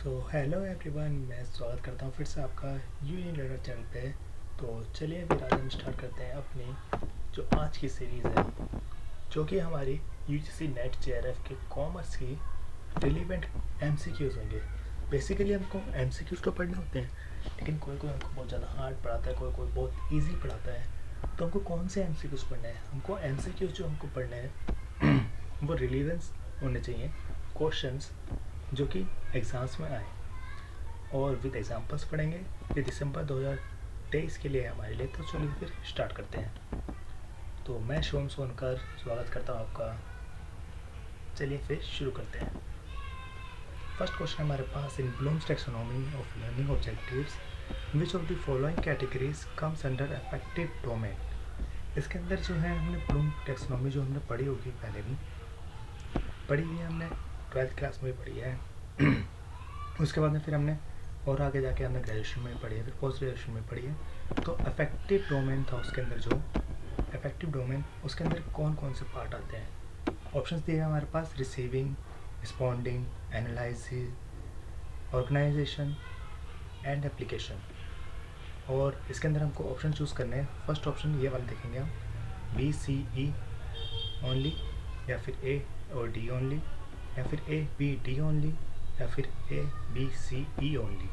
Hello everyone, मैं स्वागत करता हूँ फिर से आपका यूनियन लर्नर चैनल पे। तो चलिए फिर आज हम स्टार्ट करते हैं अपनी जो आज की सीरीज़ है, जो कि हमारी यूजीसी नेट जेआरएफ के कॉमर्स की रिलीवेंट एमसीक्यूज़ होंगे। बेसिकली हमको एमसीक्यूज़ तो पढ़ने होते हैं, लेकिन कोई कोई हमको बहुत ज़्यादा हार्ड पढ़ाता है, कोई कोई बहुत ईजी पढ़ाता है। तो हमको कौन से एमसीक्यूज़ पढ़ने हैं? हमको एमसीक्यूज़ जो हमको पढ़ने हैं वो रिलीवेंस होने चाहिए, क्वेश्चंस जो कि एग्ज़ाम्स में आए, और विद एग्जांपल्स पढ़ेंगे। ये दिसंबर 2023 के लिए हमारे लिए। तो चलिए फिर स्टार्ट करते हैं। तो मैं शिवम सोनकर स्वागत करता हूँ आपका। चलिए फिर शुरू करते हैं। फर्स्ट क्वेश्चन हमारे पास, in Bloom's taxonomy of learning objectives which of the following categories comes under affective domain. इसके अंदर जो है हमने ब्लूम टैक्सोनॉमी जो हमने पढ़ी होगी, पहले भी पढ़ी हुई है, हमने 12th क्लास में भी पढ़ी है उसके बाद में फिर हमने और आगे जाके हमने ग्रेजुएशन में पढ़ी है, फिर पोस्ट ग्रेजुएशन में पढ़ी है। तो अफेक्टिव डोमेन था उसके अंदर, जो अफेक्टिव डोमेन उसके अंदर कौन कौन से पार्ट आते हैं। ऑप्शंस दिए हैं हमारे पास, receiving, responding, analysing, organisation and application. और इसके अंदर हमको ऑप्शन चूज़ करने हैं। फर्स्ट ऑप्शन ये वाला देखेंगे हम, बी सी ई ओनली, या फिर ए और डी ओनली, या फिर ए बी डी ओनली, या फिर A B C E only.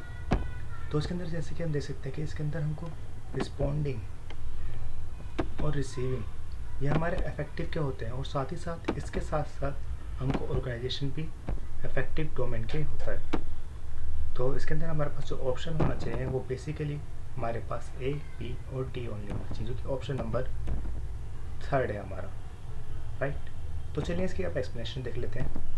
तो इसके अंदर जैसे कि हम देख सकते हैं कि इसके अंदर हमको रिस्पॉन्डिंग और रिसीविंग ये हमारे अफेक्टिव के होते हैं, और साथ ही साथ इसके साथ साथ हमको ऑर्गेनाइजेशन भी अफेक्टिव डोमेन के होता है। तो इसके अंदर हमारे पास जो ऑप्शन होना चाहिए वो बेसिकली हमारे पास ए बी और डी ओनली होना चाहिए, जो कि ऑप्शन नंबर 3 है हमारा, राइट। तो चलिए इसकी आप एक्सप्लेनेशन देख लेते हैं।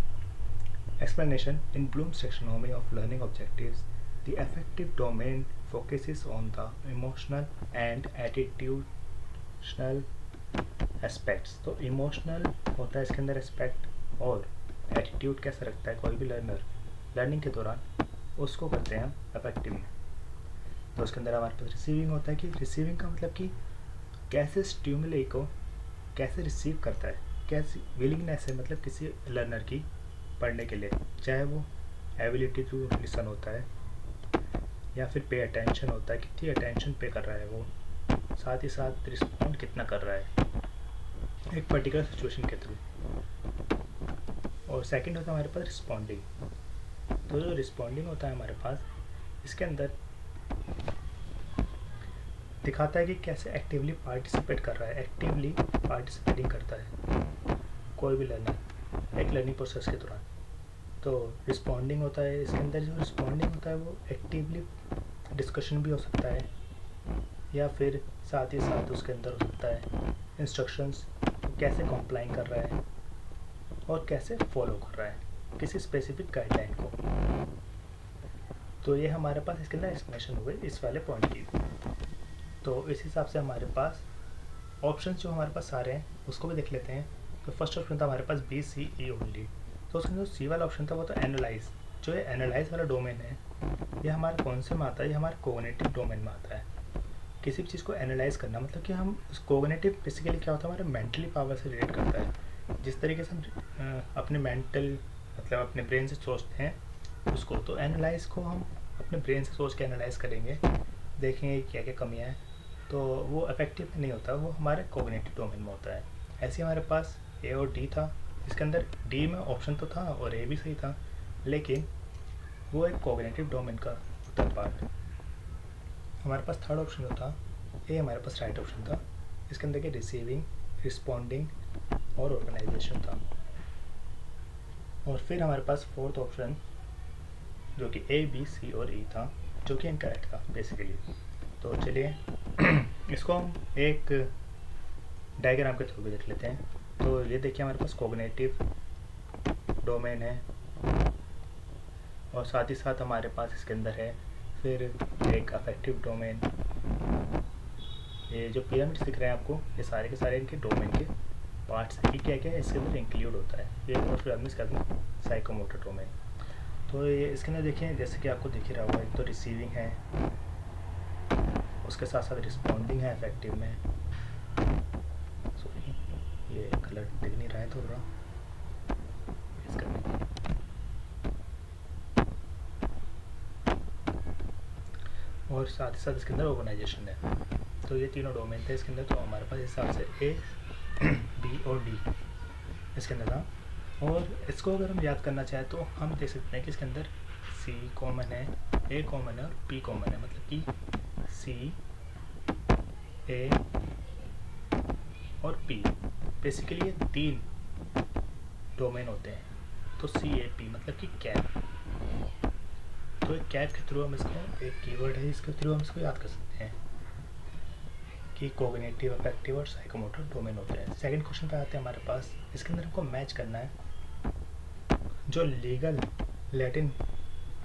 Explanation: In Bloom's taxonomy of learning objectives, the affective domain focuses on the emotional and attitudinal aspects. तो इमोशनल होता है इसके अंदर एस्पेक्ट, और एटीट्यूड कैसा रखता है कोई भी लर्नर लर्निंग के दौरान, उसको करते हैं अफेक्टिव में। तो उसके अंदर हमारे पास रिसीविंग होता है, कि रिसीविंग का मतलब कि कैसे स्टिमुली को कैसे रिसीव करता है, कैसी विलिंगनेस है, मतलब किसी लर्नर की पढ़ने के लिए, चाहे वो एबिलिटी टू लिसन होता है या फिर पे अटेंशन होता है, कितनी अटेंशन पे कर रहा है वो, साथ ही साथ रिस्पॉन्ड कितना कर रहा है एक पर्टिकुलर सिचुएशन के थ्रू। और सेकंड होता है हमारे पास रिस्पॉन्डिंग। तो जो रिस्पॉन्डिंग होता है हमारे पास, इसके अंदर दिखाता है कि कैसे एक्टिवली पार्टिसिपेट कर रहा है, एक्टिवली पार्टिसिपेटिंग करता है कोई भी लर्नर एक लर्निंग प्रोसेस के दौरान। तो रिस्पॉन्डिंग होता है इसके अंदर, जो रिस्पॉन्डिंग होता है वो एक्टिवली डिस्कशन भी हो सकता है, या फिर साथ ही साथ उसके अंदर हो सकता है इंस्ट्रक्शंस कैसे कॉम्प्लाइंग कर रहा है और कैसे फॉलो कर रहा है किसी स्पेसिफिक गाइडलाइन को। तो ये हमारे पास इसके अंदर एक्सप्लेनेशन हो गई इस वाले पॉइंट की। तो इस हिसाब से हमारे पास ऑप्शन जो हमारे पास सारे हैं उसको भी देख लेते हैं। तो फर्स्ट ऑप्शन था हमारे पास बी सी ई ओनली। तो उसके अंदर सी वाला ऑप्शन था वो था एनालाइज। जो ये एनालाइज वाला डोमेन है, ये हमारे कौन से में आता है, ये हमारे कोग्निटिव डोमेन में आता है। किसी भी चीज़ को एनालाइज करना, मतलब कि हम कोग्निटिव बेसिकली क्या होता है, हमारे मेंटली पावर से रिलेट करता है। जिस तरीके से हम अपने मेंटल मतलब अपने ब्रेन से सोचते हैं उसको, तो एनालाइज को हम अपने ब्रेन से सोच के एनालाइज करेंगे, देखेंगे क्या क्या कमियाँ हैं, तो वो इफेक्टिव नहीं होता, वो हमारे कोग्निटिव डोमेन में होता है। ऐसे हमारे पास ए और डी था। इसके अंदर डी में ऑप्शन तो था और ए भी सही था, लेकिन वो एक कोग्निटिव डोमेन का होता है पार्ट। हमारे पास थर्ड ऑप्शन जो था ए, हमारे पास राइट ऑप्शन था। इसके अंदर के रिसीविंग, रिस्पॉन्डिंग और ऑर्गेनाइजेशन था। और फिर हमारे पास फोर्थ ऑप्शन जो कि ए बी सी और ई था, जो कि इनकरेक्ट था बेसिकली। तो चलिए इसको हम एक डायग्राम के थ्रू भी देख लेते हैं। तो ये देखिए हमारे पास कोग्निटिव डोमेन है, और साथ ही साथ हमारे पास इसके अंदर है फिर एक अफेक्टिव डोमेन। ये जो पिरामिड दिख रहे हैं आपको, ये सारे के सारे इनके डोमेन के पार्ट्स हैं कि क्या क्या इसके अंदर इंक्लूड होता है। ये और फिर हम इसके अंदर साइकोमोटर डोमेन। तो ये इसके अंदर देखिए जैसे कि आपको दिख ही रहा होगा, एक तो रिसीविंग है, उसके साथ साथ रिस्पॉन्डिंग है अफेक्टिव में। सॉरी, ये कलर दिख नहीं रहा है थोड़ा इसका। और साथ ही साथ इसके अंदर ऑर्गेनाइजेशन है। तो ये तीनों डोमेन थे इसके अंदर। तो हमारे पास इस हिसाब से ए, बी और डी इसके अंदर था। और इसको अगर हम याद करना चाहें तो हम देख सकते हैं कि इसके अंदर सी कॉमन है, ए कॉमन है और पी कॉमन है। मतलब कि सी, ए और पी बेसिकली ये तीन डोमेन होते हैं। तो सी ए पी मतलब कि कैप। तो एक कैप के थ्रू हम इसको, एक कीवर्ड है इसके थ्रू हम इसको याद कर सकते हैं कि कोग्निटिव, अफेक्टिव और साइकोमोटर डोमेन होते हैं। सेकंड क्वेश्चन पे आते हैं हमारे पास। इसके अंदर हमको मैच करना है जो लीगल लैटिन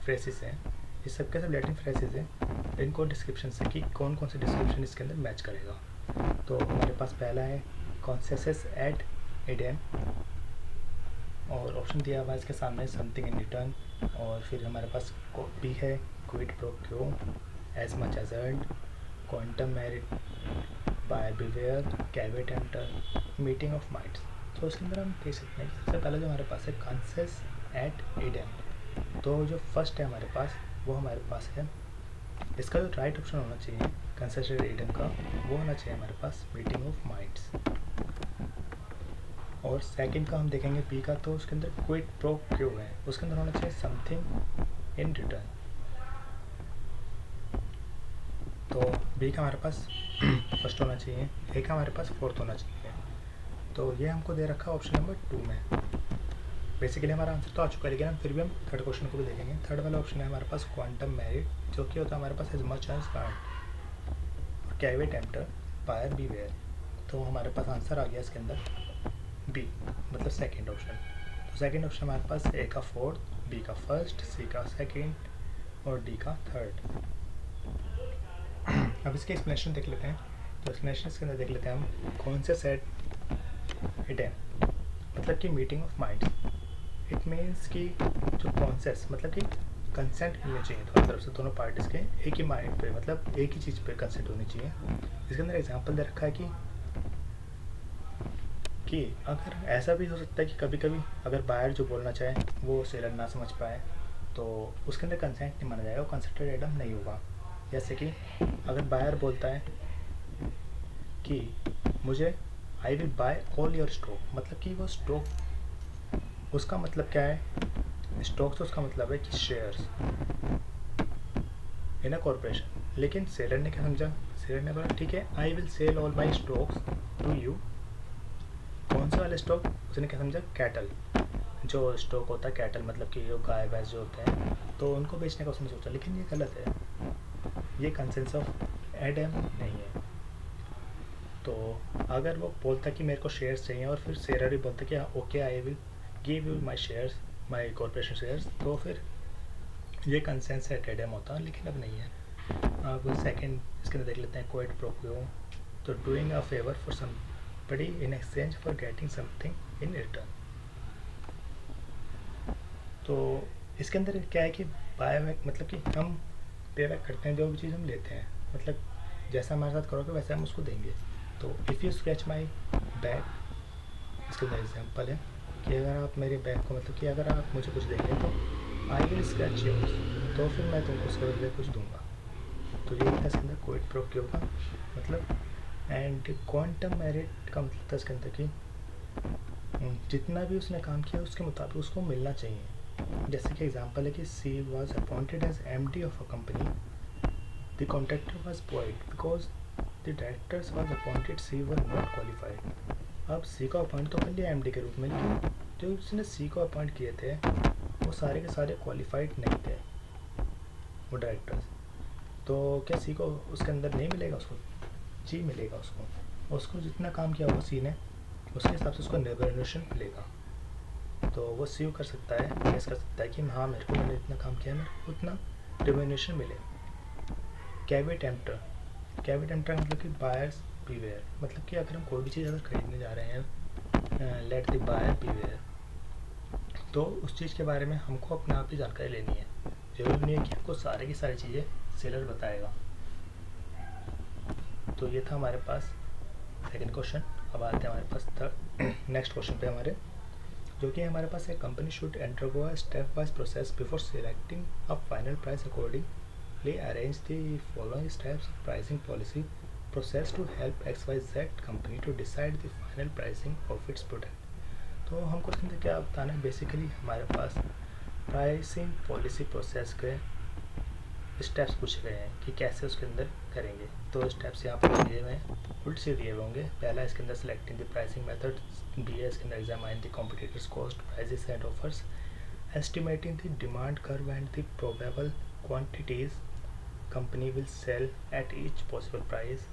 फ्रेसेस हैं, ये सब के सब लैटिन फ्रेसेस हैं, इनको डिस्क्रिप्शन से कि कौन कौन से डिस्क्रिप्शन इसके अंदर मैच करेगा। तो हमारे पास पहला है कॉन्सेसेस एट इडेम, और ऑप्शन दिया हुआ है इसके सामने समथिंग इन रिटर्न। और फिर हमारे पास बी है quid pro quo, as much as earned, quantum meruit, buyer beware, caveat emptor, meeting of minds. तो इसके अंदर हम देख सकते हैं सबसे पहले जो हमारे पास है कॉन्सेस एट इडेम। तो जो फर्स्ट है हमारे पास वो हमारे पास है, इसका जो राइट ऑप्शन होना चाहिए कॉन्सेस एट इडेम का, वो होना चाहिए हमारे पास मीटिंग ऑफ माइंड्स। और सेकंड का हम देखेंगे बी का, तो उसके अंदर क्विड प्रो क्यो है, उसके अंदर होना चाहिए समथिंग इन रिटर्न। तो बी का हमारे पास फर्स्ट होना चाहिए, ए का हमारे पास फोर्थ होना चाहिए। तो ये हमको दे रखा है ऑप्शन नंबर 2 में। बेसिकली हमारा आंसर तो आ चुका है, लेकिन हम फिर भी हम थर्ड क्वेश्चन को भी देखेंगे। थर्ड वाला ऑप्शन है हमारे पास क्वांटम मेरिट, जो कि होता है हमारे पास एज मच एज अर्नड, और कैवेट एंटर, बायर बीवेयर। तो हमारे पास आंसर आ गया इसके अंदर बी, मतलब सेकेंड ऑप्शन। तो सेकेंड ऑप्शन हमारे पास ए का फोर्थ, बी का फर्स्ट, सी का सेकेंड और डी का थर्ड। अब इसके एक्सप्लेनेशन देख लेते हैं। तो एक्सप्लेनेशन इसके अंदर देख लेते हैं हम। कौन से सेट इडेम मतलब कि meeting of minds. It means कि जो कॉन्सेस मतलब कि कंसेंट मिलनी चाहिए दोनों तरफ से, दोनों पार्टीज के एक ही माइंड पे, मतलब एक ही चीज़ पे कंसेंट होनी चाहिए। इसके अंदर एग्जांपल दे रखा है कि अगर ऐसा भी हो सकता है कि कभी कभी अगर बायर जो बोलना चाहे वो सेलर ना समझ पाए, तो उसके अंदर कंसेंट नहीं माना जाएगा, वो कंसेंटेड आइटम नहीं होगा। जैसे कि अगर बायर बोलता है कि मुझे I will buy all your stock, मतलब कि वो स्टॉक उसका मतलब क्या है, स्टॉक तो उसका मतलब है कि शेयर्स इन अ कॉर्पोरेशन। लेकिन सेलर ने क्या समझा, सेलर ने बोला ठीक है I will sell all my stocks to you. कौन से वाले स्टॉक, उसने क्या समझा, कैटल, जो स्टॉक होता है कैटल मतलब कि जो गाय भैंस जो होते हैं, तो उनको बेचने का उसने सोचा। लेकिन ये गलत है, ये कंसेंस ऑफ एडेम नहीं है। तो अगर वो बोलता कि मेरे को शेयर्स चाहिए और फिर सेलर भी बोलता कि okay I will give you my shares, my corporation shares, तो फिर ये कंसेंस एडेम होता, लेकिन अब नहीं है। अब सेकंड इसके अंदर देख लेते हैं क्विड प्रो क्यो। तो doing a favour for somebody in exchange for getting something in return. तो इसके अंदर क्या है कि बाय मतलब कि हम पे बैक करते हैं जो भी चीज़ हम लेते हैं, मतलब जैसा हमारे साथ करोगे वैसे हम उसको देंगे। तो if you scratch my bag, इसके अंदर एग्जाम्पल है कि अगर आप मेरे बैग को मतलब कि अगर आप मुझे कुछ देंगे तो आई विल स्क्रैच योर्स, तो फिर मैं तुमको उसके बदले कुछ दूंगा। तो ये था इसके अंदर क्विड प्रो क्यो का मतलब। एंड क्वांटम मेरिट का मतलब था इसके अंदर कि जितना भी उसने काम किया उसके मुताबिक उसको मिलना चाहिए। जैसे कि एग्जांपल है कि she was appointed as MD of a company, the contractor was void because the directors was appointed she were not qualified. अब सी को अपॉइंट तो कर लिया एमडी के रूप में, लेकिन जो उसने सी को अपॉइंट किए थे वो सारे के सारे क्वालिफाइड नहीं थे, वो डायरेक्टर्स। तो क्या सी को उसके अंदर नहीं मिलेगा, उसको जी मिलेगा। उसको जितना काम किया होगा सी ने उसके हिसाब से उसको रेम्यूनरेशन मिलेगा। तो वो सी कर सकता है, केस कर सकता है कि हाँ मेरे को मैंने इतना काम किया, मेरे को उतना रेम्यूनरेशन मिले। कैवेट एम्प्टर, कैवेट एम्प्टर मतलब कि बायर्स बीवेयर, मतलब कि अगर हम कोई भी चीज़ अगर खरीदने जा रहे हैं, लेट द बायर बीवेयर, तो उस चीज़ के बारे में हमको अपने आप ही जानकारी लेनी है। जरूरी नहीं है कि हमको सारी की सारी चीज़ें सेलर बताएगा। तो ये था हमारे पास सेकंड क्वेश्चन। अब आते हैं हमारे पास थर्ड नेक्स्ट क्वेश्चन पे हमारे, जो कि हमारे पास है company should undergo a step wise process before selecting a final price according carefully arrange the following steps of pricing policy process to help XYZ company to decide the final pricing of its product। तो हमको इसके अंदर क्या बताना है, basically हमारे पास pricing policy process के steps पूछे गए हैं कि कैसे उसके अंदर करेंगे। तो स्टेप्स यहाँ पर दिए हुए हैं, उल्ट से दिए हुए होंगे। पहला इसके अंदर selecting the pricing method, B है इसके अंदर examine the competitors cost prices and offers, estimating the demand curve and the probable quantities company will sell at each possible price,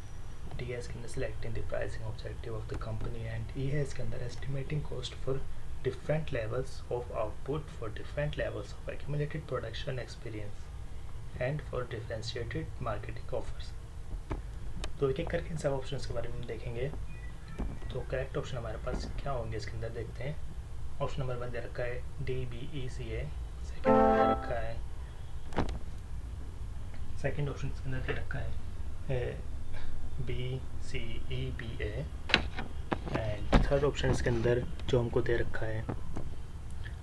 D है इसके अंदर selecting the pricing objective of the company, and E है इसके अंदर estimating cost for different levels of output for different levels of accumulated production experience and for differentiated marketing offers। तो एक एक करके इन सब ऑप्शंस के बारे में देखेंगे। तो करेक्ट ऑप्शन हमारे पास क्या होंगे इसके अंदर देखते हैं। ऑप्शन नंबर 1 दे रखा है DBECA, सेकेंड दे रखा है, सेकेंड ऑप्शन इसके अंदर दे रखा है BCEBA, एंड थर्ड ऑप्शन इसके अंदर जो हमको दे रखा है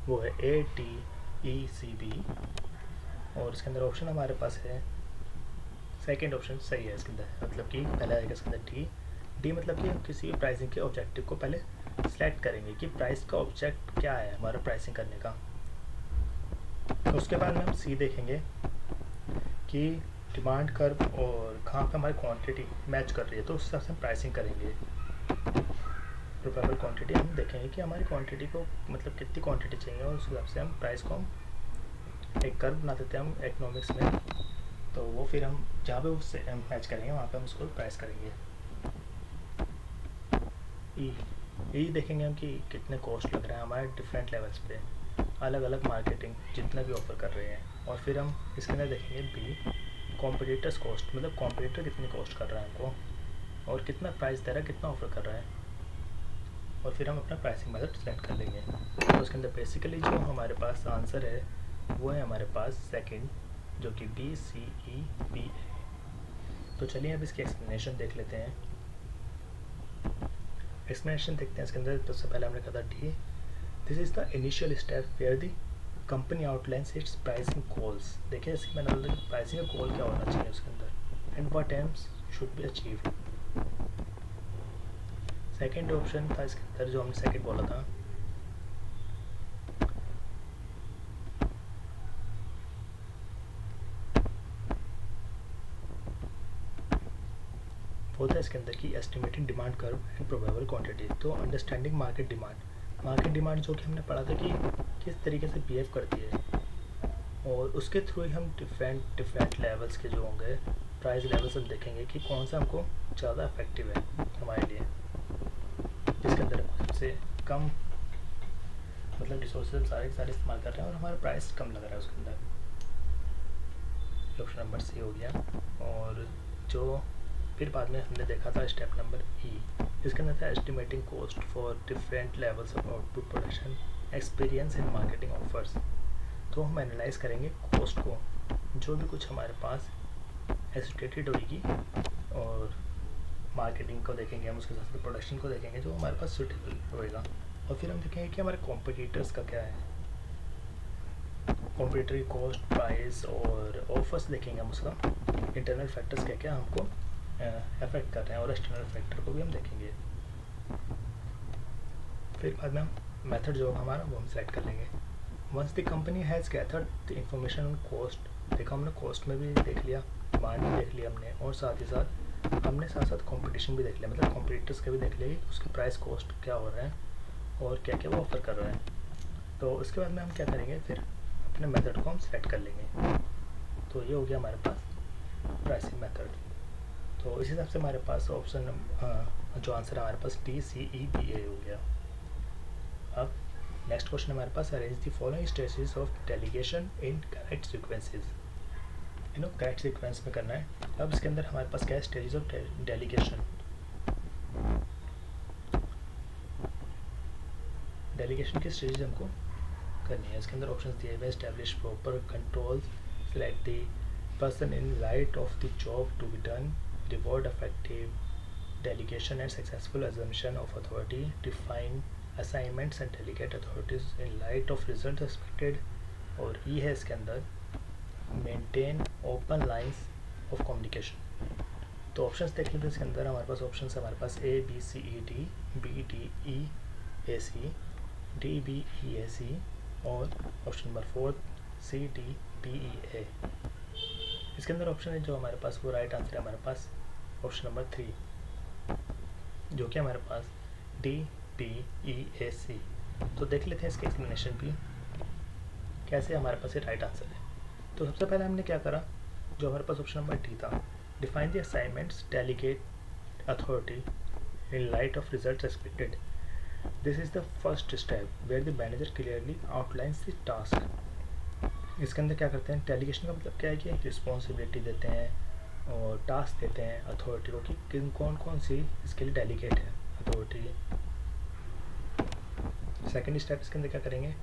वो है ATECB, और इसके अंदर ऑप्शन हमारे पास है सेकंड ऑप्शन सही है इसके अंदर, मतलब कि पहला आएगा इसके अंदर डी मतलब कि हम किसी प्राइसिंग के ऑब्जेक्टिव को पहले सिलेक्ट करेंगे कि प्राइस का ऑब्जेक्ट क्या है हमारा प्राइसिंग करने का। तो उसके बाद में हम सी देखेंगे कि डिमांड कर्व और कहाँ पे हमारी क्वांटिटी मैच कर रही है, तो उस हिसाब से हम प्राइसिंग करेंगे। प्रोबेबल क्वांटिटी हम देखेंगे कि हमारी क्वांटिटी को मतलब कितनी क्वांटिटी चाहिए, और उस हिसाब से हम प्राइस को हम एक कर्व बना देते हैं हम इकोनॉमिक्स में। तो वो फिर हम जहाँ पे उससे हम मैच करेंगे वहाँ पे हम उसको प्राइस करेंगे। ई देखेंगे हम कि कितने कॉस्ट लग रहा है हमारे डिफरेंट लेवल्स पे, अलग अलग मार्केटिंग जितना भी ऑफर कर रहे हैं। और फिर हम इसके अंदर देखेंगे बी कॉम्पिटिटर्स कॉस्ट, मतलब कॉम्पिटिटर कितनी कॉस्ट कर रहा है हमको और कितना प्राइस दे रहा है, कितना ऑफर कर रहा है, और फिर हम अपना प्राइसिंग मेथड सेलेक्ट कर लेंगे। तो उसके अंदर बेसिकली जो हमारे पास आंसर है वो है हमारे पास सेकंड, जो कि BCEBA। तो चलिए अब इसकी एक्सप्लेनेशन देख लेते हैं। एक्सप्लेनेशन देखते हैं इसके अंदर। तो सबसे पहले हमने कहा था D, this is the initial step where the company outlines its pricing goals. देखिए इसकी मैंने बोला कि प्राइसिंग का गोल क्या होना चाहिए उसके अंदर, and what AIIMS should be achieved. Second option था इसके अंदर जो हमने सेकेंड बोला था, वो था इसके अंदर की estimating demand curve and probable quantity. तो अंडरस्टैंडिंग मार्केट डिमांड जो कि हमने पढ़ा था कि किस तरीके से बिहेव करती है, और उसके थ्रू ही हम डिफरेंट लेवल्स के जो होंगे प्राइस लेवल्स हम देखेंगे कि कौन सा हमको ज़्यादा इफेक्टिव है हमारे लिए, जिसके अंदर सबसे कम मतलब रिसोर्सेज हम सारे के सारे इस्तेमाल कर रहे हैं और हमारा प्राइस कम लग रहा है उसके अंदर। ऑप्शन नंबर सी हो गया। और जो फिर बाद में हमने देखा था स्टेप नंबर ई, इसके अंदर था estimating cost for different levels of output production experience in marketing offers. तो हम एनालाइज करेंगे कॉस्ट को, जो भी कुछ हमारे पास एसोसिएटेड होगी, और मार्केटिंग को देखेंगे हम, उसके साथ साथ प्रोडक्शन को देखेंगे जो हमारे पास सूटेबल होएगा। और फिर हम देखेंगे कि हमारे कॉम्पिटिटर्स का क्या है, कॉम्पिटिटर की कॉस्ट, प्राइस और ऑफर्स देखेंगे हम, उसका इंटरनल फैक्टर्स क्या क्या हमको अफेक्ट कर रहे हैं, और एक्सटर्नल फैक्टर को भी हम देखेंगे। फिर बाद में हम मेथड जो होगा हमारा वो हम सेलेक्ट कर लेंगे। Once the company has gathered the information on cost, देखा हमने कॉस्ट में भी देख लिया, डिमांड भी देख लिया हमने, और साथ ही साथ हमने साथ साथ कंपटीशन भी देख लिया, मतलब कॉम्पिटिटर्स का भी देख लिया कि उसके प्राइस कॉस्ट क्या हो रहा है और क्या क्या वो ऑफर कर रहा है। तो उसके बाद में हम क्या करेंगे, फिर अपने मेथड को हम सेलेक्ट कर लेंगे। तो ये हो गया हमारे पास प्राइसिंग मेथड। तो इस हिसाब से हमारे पास ऑप्शन जो आंसर है हमारे पास DCEBA हो गया। अब नेक्स्ट क्वेश्चन हमारे पास, arrange the following stages of delegation in correct sequences. Correct sequence में करना है। अब इसके अंदर हमारे पास क्या है, स्टेजेस ऑफ डेलीगेशन। डेलीगेशन की स्टेजेस हमको करनी है। इसके अंदर ऑप्शंस दिए हुए, establish proper control, select the person in light of the job to be done, reward effective delegation and successful assumption of authority, define assignments and delegate authorities in light of results expected। और ई है इसके अंदर maintain open lines of communication. तो options देख लेते हैं। इसके अंदर हमारे पास ऑप्शन है, हमारे पास A B C E D, B D E A C, D B E A C और option number 4 C D B E A। इसके अंदर ऑप्शन है जो हमारे पास वो राइट आंसर है हमारे पास ऑप्शन नंबर 3, जो कि हमारे पास D B E A C। तो देख लेते हैं इसके एक्सप्लेनेशन भी कैसे हमारे पास ये राइट आंसर है। तो सबसे पहले हमने क्या करा, जो हमारे पास ऑप्शन नंबर डी था, define the assignments delegate authority in light of results expected. This is the first step where the manager clearly outlines the task. इसके अंदर क्या करते हैं, डेलीगेशन का मतलब क्या है कि रिस्पॉन्सिबिलिटी देते हैं और टास्क देते हैं अथॉरिटी को कि किन कौन कौन सी इसके लिए डेलीगेट है अथॉरिटी। सेकेंड स्टेप इसके अंदर क्या करेंगे,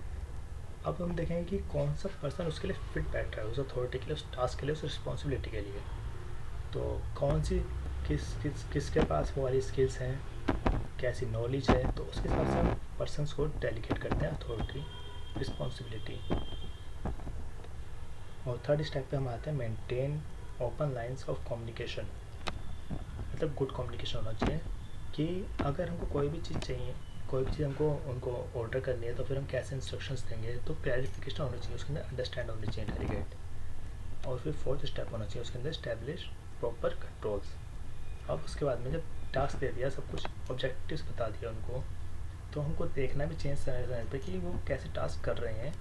अब हम देखेंगे कि कौन सा पर्सन उसके लिए फिट बैठ रहा है उस अथॉरिटी के लिए, उस टास्क के लिए, उस रिस्पॉन्सिबिलिटी के लिए। तो कौन सी किसके पास वो वाली स्किल्स हैं, कैसी नॉलेज है, तो उसके हिसाब से हम पर्सनस को डेलीगेट करते हैं अथॉरिटी, रिस्पॉन्सिबिलिटी। और थर्ड स्टेप पे हम आते हैं maintain open lines of communication. मतलब गुड कम्युनिकेशन होना चाहिए कि अगर हमको कोई भी चीज़ चाहिए, कोई भी चीज़ हमको उनको ऑर्डर करनी है तो फिर हम कैसे इंस्ट्रक्शंस देंगे, तो क्लैरिफिकेशन होनी चाहिए उसके अंदर, अंडरस्टैंड होनी चाहिए डेलीगेट। और फिर फोर्थ स्टेप होना चाहिए उसके अंदर स्टैब्लिश प्रॉपर कंट्रोल्स। अब उसके बाद में जब टास्क दे दिया, सब कुछ ऑब्जेक्टिव्स बता दिया उनको, तो हमको देखना भी चाहिए समय पे कि वो कैसे टास्क कर रहे हैं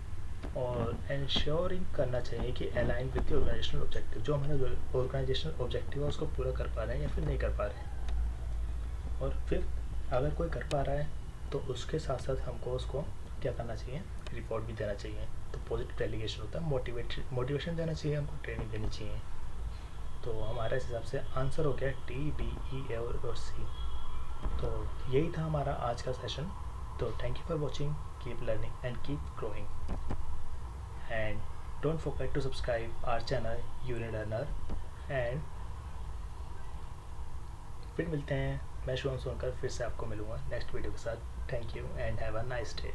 और इंश्योरिंग करना चाहिए कि align with the organisational objective, जो हमारा ऑर्गेनाइजेशनल ऑब्जेक्टिव है उसको पूरा कर पा रहे हैं या फिर नहीं कर पा रहे हैं। और फिर अगर कोई कर पा रहा है तो उसके साथ साथ हमको उसको क्या करना चाहिए, रिपोर्ट भी देना चाहिए। तो पॉजिटिव डेलीगेशन होता है, मोटिवेशन देना चाहिए, हमको ट्रेनिंग देनी चाहिए। तो हमारे हिसाब से आंसर हो गया डी बी ई ए और सी। तो यही था हमारा आज का सेशन। तो thank you for watching, keep learning and keep growing and don't forget to subscribe our channel Uni Learner. And फिर मिलते हैं, मैं शुभम सोनकर फिर से आपको मिलूँगा नेक्स्ट वीडियो के साथ। Thank you and have a nice day.